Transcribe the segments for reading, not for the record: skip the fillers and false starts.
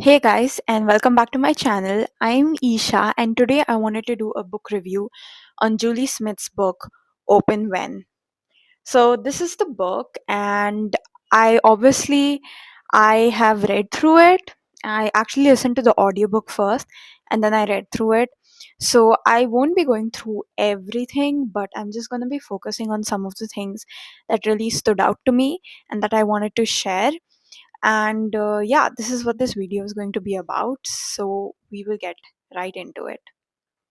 Hey guys, and welcome back to my channel. I'm Isha, and today I wanted to do a book review on Julie Smith's book, Open When. So this is the book, and I have read through it. I actually listened to the audiobook first, and then I read through it. So I won't be going through everything, but I'm just going to be focusing on some of the things that really stood out to me and that I wanted to share. And yeah, this is what this video is going to be about. So we will get right into it.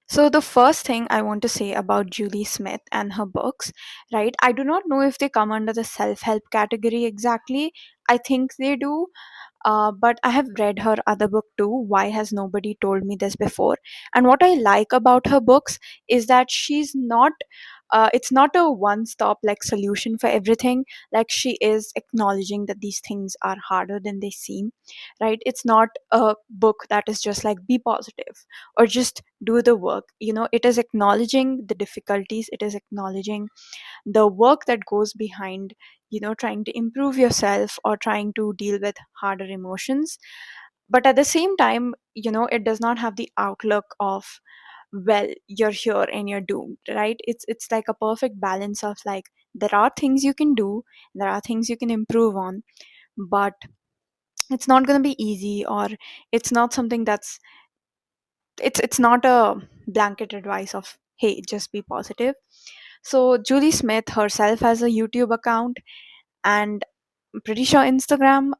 So, the first thing I want to say about Julie Smith and her books, right? I do not know if they come under the self help category exactly. I think they do, but I have read her other book too. Why has nobody told me this before? And what I like about her books is that she's not. It's not a one-stop like solution for everything. Like she is acknowledging that these things are harder than they seem, right? It's not a book that is just like be positive or just do the work. It is acknowledging the difficulties. It is acknowledging the work that goes behind trying to improve yourself or trying to deal with harder emotions, but at the same time it does not have the outlook of, well, you're here and you're doomed, right? It's like a perfect balance of like there are things you can do, there are things you can improve on, but it's not going to be easy, or it's not something that's it's not a blanket advice of hey, just be positive. So Julie Smith herself has a YouTube account, and I'm pretty sure Instagram.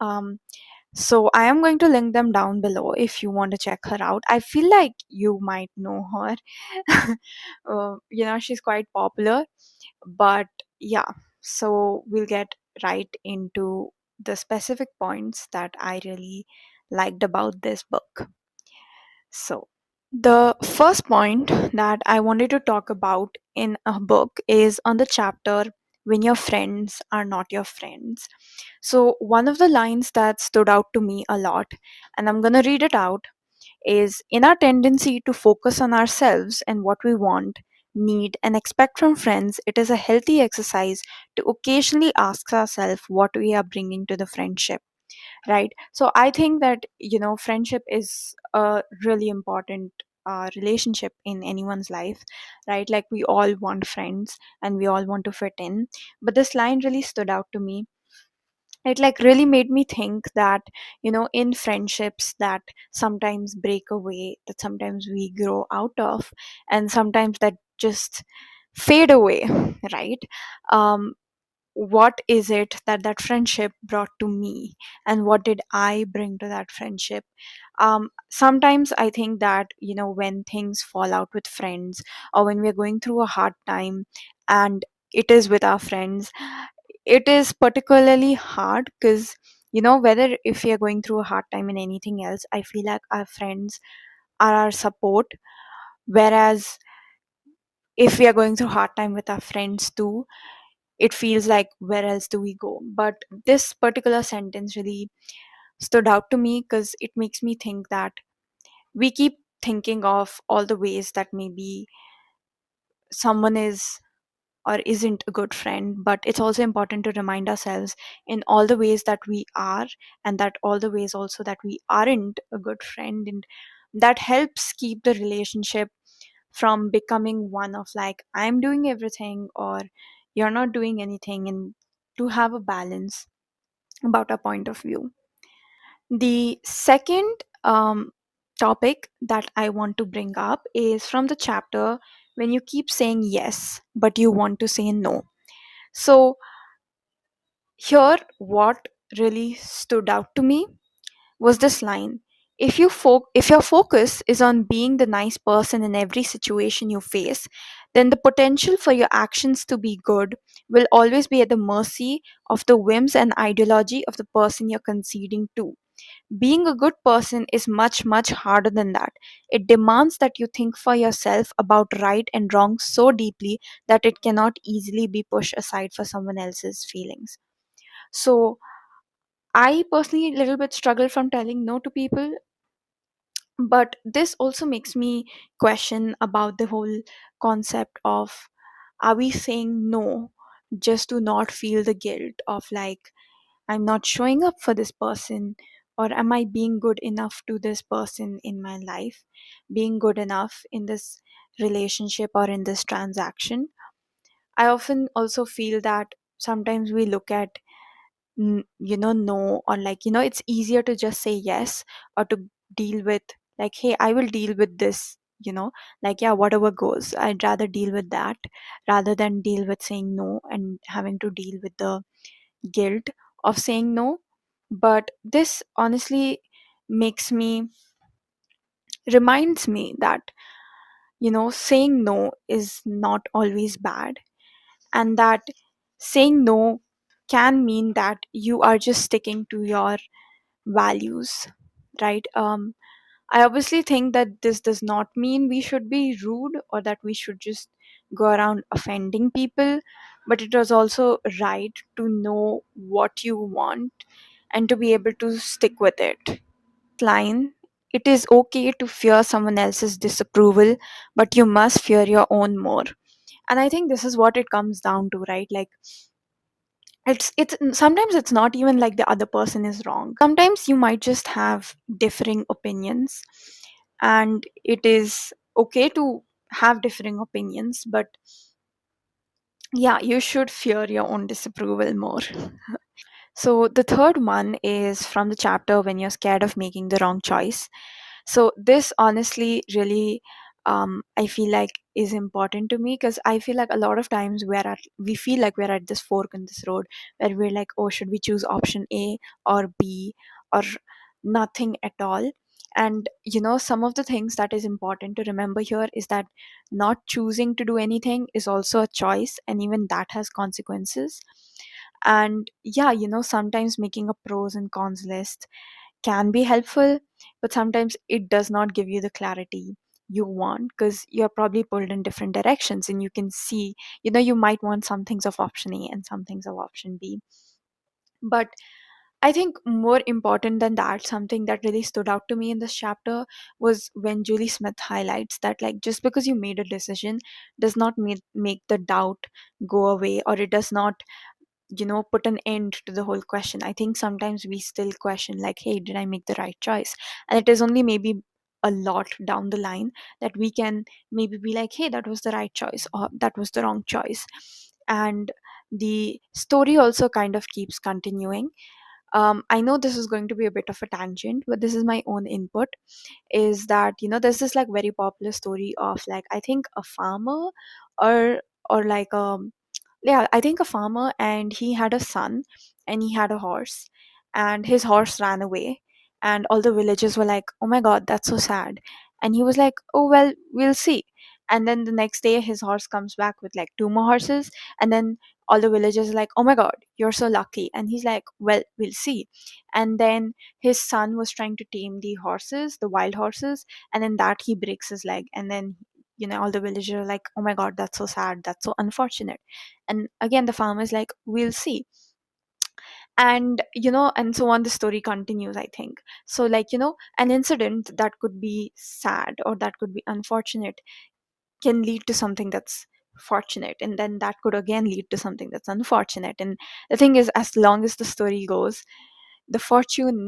So I am going to link them down below if you want to check her out. I feel like you might know her. She's quite popular, but yeah. So we'll get right into the specific points that I really liked about this book. So the first point that I wanted to talk about in a book is on the chapter when your friends are not your friends. So, one of the lines that stood out to me a lot, and I'm going to read it out, is in our tendency to focus on ourselves and what we want, need, and expect from friends, it is a healthy exercise to occasionally ask ourselves what we are bringing to the friendship, right? So I think that friendship is a really important relationship in anyone's life, right? Like we all want friends and we all want to fit in, but this line really stood out to me. It like really made me think that in friendships that sometimes break away, that sometimes we grow out of, and sometimes that just fade away, right? um what is it that that friendship brought to me, and what did I bring to that friendship? Sometimes I think that when things fall out with friends, or when we're going through a hard time and it is with our friends, it is particularly hard because whether if we are going through a hard time in anything else, I feel like our friends are our support, whereas if we are going through hard time with our friends too, it feels like where else do we go? But this particular sentence really stood out to me because it makes me think that we keep thinking of all the ways that maybe someone is or isn't a good friend, but it's also important to remind ourselves in all the ways that we are, and that all the ways also that we aren't a good friend, and that helps keep the relationship from becoming one of like I'm doing everything or you're not doing anything, and to have a balance about our point of view. The second topic that I want to bring up is from the chapter when you keep saying yes but you want to say no. So here what really stood out to me was this line: if your focus is on being the nice person in every situation you face, then the potential for your actions to be good will always be at the mercy of the whims and ideology of the person you're conceding to. Being a good person is much, much harder than that. It demands that you think for yourself about right and wrong so deeply that it cannot easily be pushed aside for someone else's feelings. So, I personally a little bit struggle from telling no to people, but this also makes me question about the whole concept of, are we saying no just to not feel the guilt of like I'm not showing up for this person, or am I being good enough to this person in my life, being good enough in this relationship or in this transaction? I often also feel that sometimes we look at no, or like, it's easier to just say yes, or to deal with, like, hey, I will deal with this, like, yeah, whatever goes, I'd rather deal with that rather than deal with saying no and having to deal with the guilt of saying no. But this honestly makes me reminds me that, saying no is not always bad, and that saying no can mean that you are just sticking to your values, right? I obviously think that this does not mean we should be rude or that we should just go around offending people, but it was also right to know what you want and to be able to stick with it. Line, it is okay to fear someone else's disapproval, but you must fear your own more. And I think this is what it comes down to, right? Like, it's sometimes it's not even like the other person is wrong. Sometimes you might just have differing opinions, and it is okay to have differing opinions, but yeah, you should fear your own disapproval more. So the third one is from the chapter when you're scared of making the wrong choice. So this honestly really, I feel like is important to me, because I feel like a lot of times we feel like we're at this fork in this road where we're like, oh, should we choose option A or B or nothing at all? And some of the things that is important to remember here is that not choosing to do anything is also a choice, and even that has consequences. And yeah, sometimes making a pros and cons list can be helpful, but sometimes it does not give you the clarity you want, because you're probably pulled in different directions, and you can see, you might want some things of option A and some things of option B. But I think more important than that, something that really stood out to me in this chapter was when Julie Smith highlights that, like, just because you made a decision does not make the doubt go away, or it does not, put an end to the whole question. I think sometimes we still question, like, hey, did I make the right choice? And it is only maybe a lot down the line that we can maybe be like, hey, that was the right choice or that was the wrong choice. And the story also kind of keeps continuing. I know this is going to be a bit of a tangent, but this is my own input. Is that, there's this like very popular story of, like, I think a farmer, or like yeah, I think a farmer, and he had a son, and he had a horse, and his horse ran away, and all the villagers were like, oh my god, that's so sad. And he was like, oh well, we'll see. And then the next day his horse comes back with like two more horses, and then all the villagers are like, oh my god, you're so lucky. And he's like, well, we'll see. And then his son was trying to tame the horses, the wild horses, and in that he breaks his leg. And then, all the villagers are like, oh my god, that's so sad, that's so unfortunate. And again the farmer is like, we'll see. And and so on, the story continues, I think. So, like, an incident that could be sad or that could be unfortunate can lead to something that's fortunate, and then that could again lead to something that's unfortunate. And the thing is, as long as the story goes, the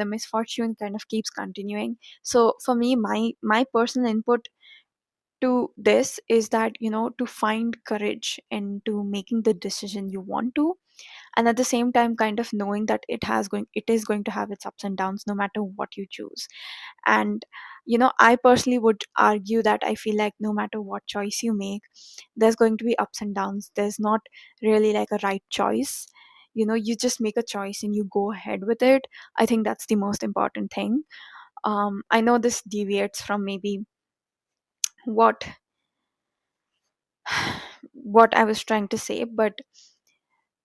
misfortune kind of keeps continuing. So for me, my personal input to this is that, to find courage into making the decision you want to, and at the same time kind of knowing that it is going to have its ups and downs no matter what you choose. And I personally would argue that I feel like no matter what choice you make, there's going to be ups and downs. There's not really like a right choice. You just make a choice and you go ahead with it. I think that's the most important thing. I know this deviates from maybe what what I was trying to say, but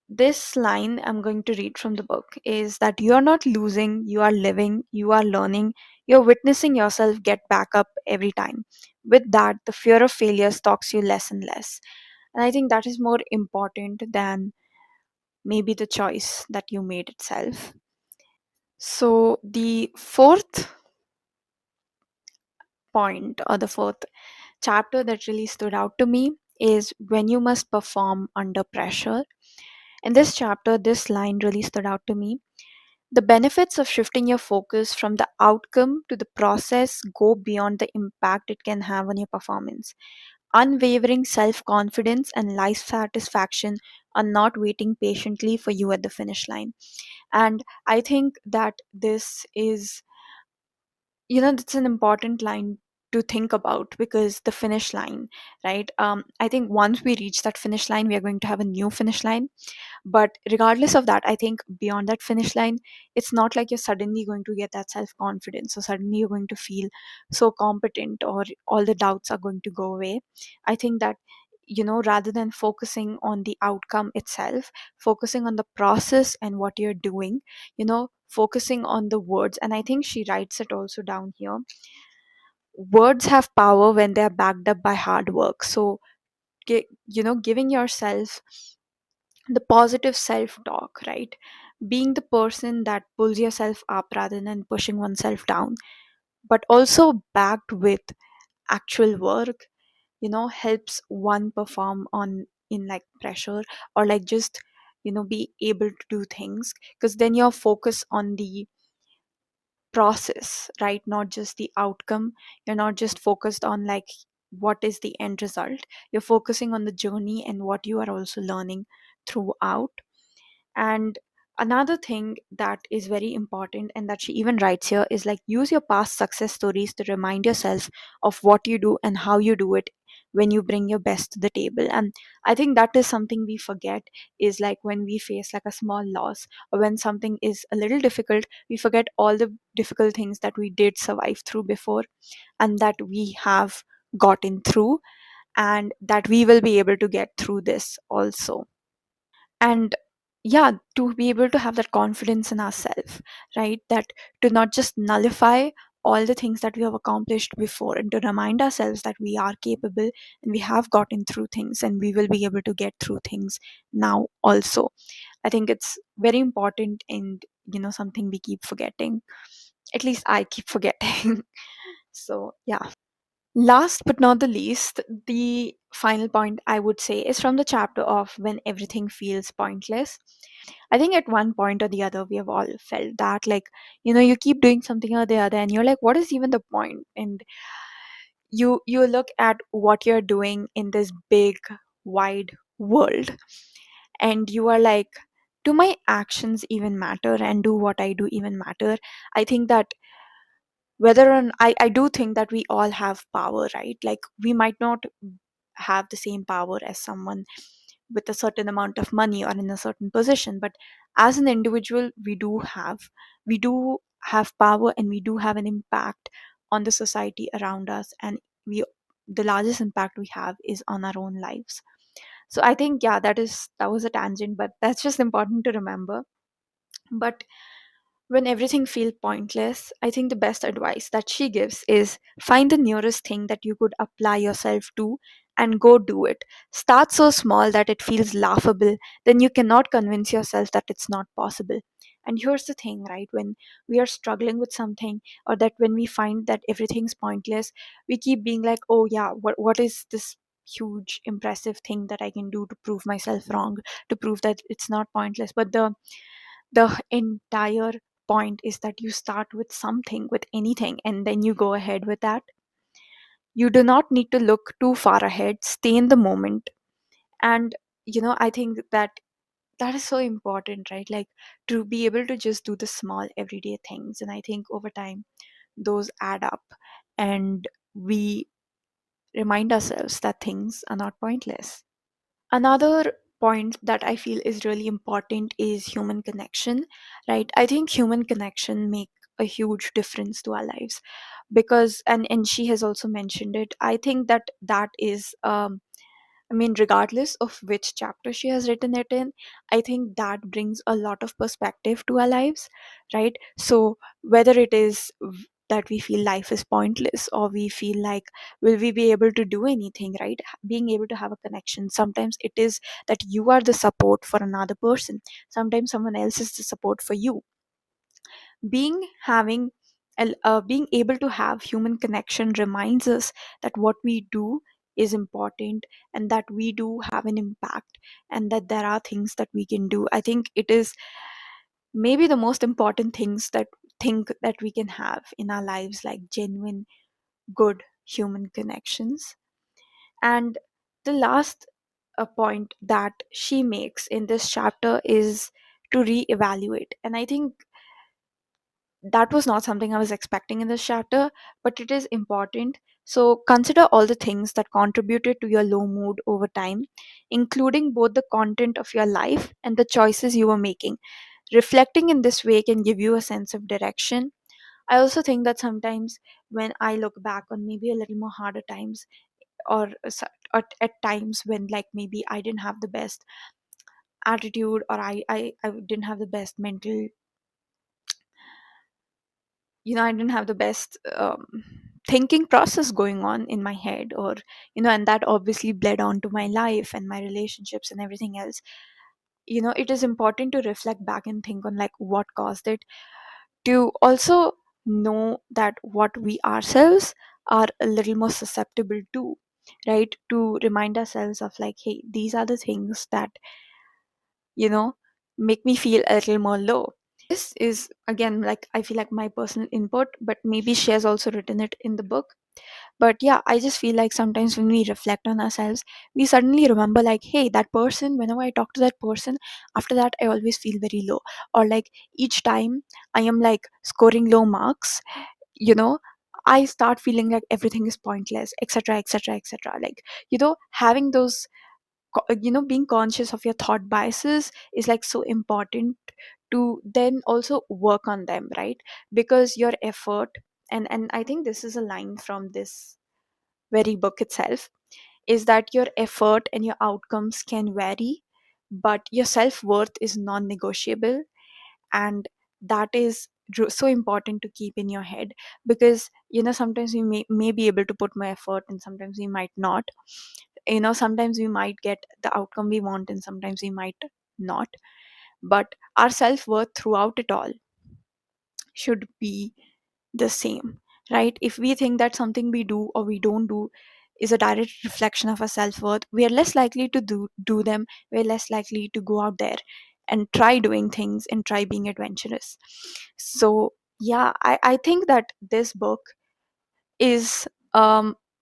this line I'm going to read from the book is that you are not losing, you are living, you are learning, you're witnessing yourself get back up every time. With that, the fear of failure stalks you less and less. And I think that is more important than maybe the choice that you made itself. So, the fourth point, or the fourth chapter that really stood out to me, is when you must perform under pressure. In this chapter, this line really stood out to me. The benefits of shifting your focus from the outcome to the process go beyond the impact it can have on your performance. Unwavering self confidence and life satisfaction are not waiting patiently for you at the finish line. And I think that this is, that's an important line to think about, because the finish line, right? I think once we reach that finish line, we are going to have a new finish line. But regardless of that, I think beyond that finish line, it's not like you're suddenly going to get that self confidence, or suddenly you're going to feel so competent, or all the doubts are going to go away. I think that, rather than focusing on the outcome itself, focusing on the process and what you're doing, focusing on the words. And I think she writes it also down here: words have power when they're backed up by hard work. So, giving yourself the positive self talk, right? Being the person that pulls yourself up rather than pushing oneself down, but also backed with actual work, helps one perform on in like pressure, or like just, be able to do things, because then you're focused on the process, right? Not just the outcome. You're not just focused on like what is the end result. You're focusing on the journey and what you are also learning throughout. And another thing that is very important, and that she even writes here, is like, use your past success stories to remind yourself of what you do and how you do it when you bring your best to the table. And I think that is something we forget, is like when we face like a small loss, or when something is a little difficult, we forget all the difficult things that we did survive through before, and that we have gotten through, and that we will be able to get through this also. And yeah, to be able to have that confidence in ourselves, right? That to not just nullify all the things that we have accomplished before, and to remind ourselves that we are capable, and we have gotten through things, and we will be able to get through things now also. I think it's very important, and something we keep forgetting. At least I keep forgetting. So yeah. Last but not the least, the final point I would say is from the chapter of when everything feels pointless. I think at one point or the other, we have all felt that, like, you keep doing something or the other, and you're like, what is even the point? And you look at what you're doing in this big, wide world, and you are like, do my actions even matter? And do what I do even matter? I think that whether on I do think that we all have power, right? Like, we might not have the same power as someone with a certain amount of money or in a certain position, but as an individual, we do have power, and we do have an impact on the society around us, and we the largest impact we have is on our own lives. So I think, yeah, that was a tangent, but that's just important to remember. But when everything feels pointless, I think the best advice that she gives is find the nearest thing that you could apply yourself to, and go do it. Start so small that it feels laughable, then you cannot convince yourself that it's not possible. And here's the thing, right? When we are struggling with something, or that when we find that everything's pointless, we keep being like, oh yeah, what is this huge impressive thing that I can do to prove myself wrong, to prove that it's not pointless? But the entire point is that you start with something, with anything, and then you go ahead with that. You do not need to look too far ahead. Stay in the moment. And I think that is so important, right? Like, to be able to just do the small everyday things, and I think over time those add up, and we remind ourselves that things are not pointless. Another point that I feel is really important is human connection, right? I think human connection make a huge difference to our lives, because and she has also mentioned it. I think that is, I mean, regardless of which chapter she has written it in, I think that brings a lot of perspective to our lives, right? So whether it is that we feel life is pointless, or we feel like, will we be able to do anything, right? Being able to have a connection, sometimes it is that you are the support for another person, sometimes someone else is the support for you. Being able to have human connection reminds us that what we do is important, and that we do have an impact, and that there are things that we can do. I think it is maybe the most important things that think that we can have in our lives, like genuine good human connections. And the last point that she makes in this chapter is to reevaluate. And I think that was not something I was expecting in this chapter, but it is important. So consider all the things that contributed to your low mood over time, including both the content of your life and the choices you were making. Reflecting in this way can give you a sense of direction. I also think that sometimes when I look back on maybe a little more harder times, or at times when like maybe I didn't have the best attitude, or I didn't have the best mental, I didn't have the best thinking process going on in my head, or and that obviously bled on to my life and my relationships and everything else. It is important to reflect back and think on like what caused it, to also know that what we ourselves are a little more susceptible to, right? To remind ourselves of like, hey, these are the things that you know make me feel a little more low. This is again, like, I feel like my personal input, but maybe she has also written it in the book. But yeah, I just feel like sometimes when we reflect on ourselves, we suddenly remember like, hey, that person, whenever I talk to that person, after that I always feel very low. Or like each time I am like scoring low marks, you know I start feeling like everything is pointless, etc., etc., etc. Like, having those being conscious of your thought biases is like so important, to then also work on them, right? Because your effort, and I think this is a line from this very book itself, is that your effort and your outcomes can vary, but your self-worth is non-negotiable. And that is so important to keep in your head, because sometimes we may be able to put more effort and sometimes we might not. Sometimes we might get the outcome we want and sometimes we might not. But our self-worth throughout it all should be the same, right? If we think that something we do or we don't do is a direct reflection of our self-worth, we are less likely to do them. We're less likely to go out there and try doing things and try being adventurous. So yeah, I think that this book is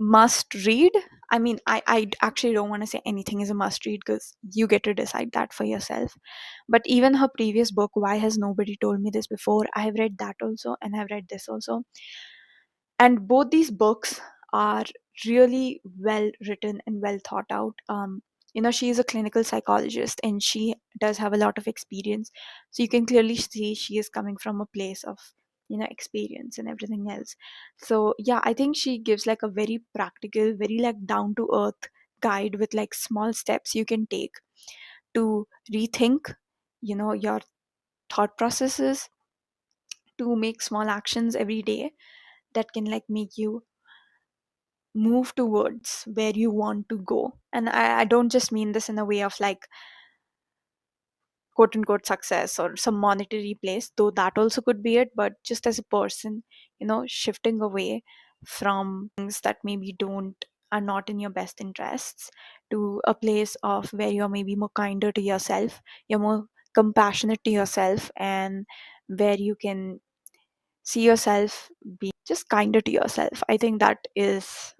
must read. I mean, I actually don't want to say anything is a must read, because you get to decide that for yourself. But even her previous book, Why Has Nobody Told Me This Before, I have read that also, and I've read this also. And both these books are really well written and well thought out. She is a clinical psychologist and she does have a lot of experience, so you can clearly see she is coming from a place of experience and everything else. So yeah, I think she gives like a very practical, very like down to earth guide with like small steps you can take to rethink your thought processes, to make small actions every day that can like make you move towards where you want to go. And I don't just mean this in a way of like quote unquote success or some monetary place, though that also could be it, but just as a person, shifting away from things that maybe don't are not in your best interests, to a place of where you're maybe more kinder to yourself, you're more compassionate to yourself, and where you can see yourself be just kinder to yourself. I think that is,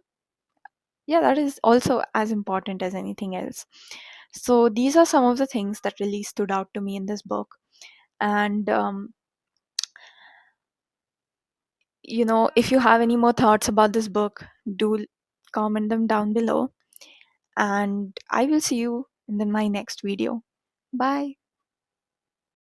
yeah, that is also as important as anything else. So these are some of the things that really stood out to me in this book. And if you have any more thoughts about this book, do comment them down below, and I will see you in my next video. Bye.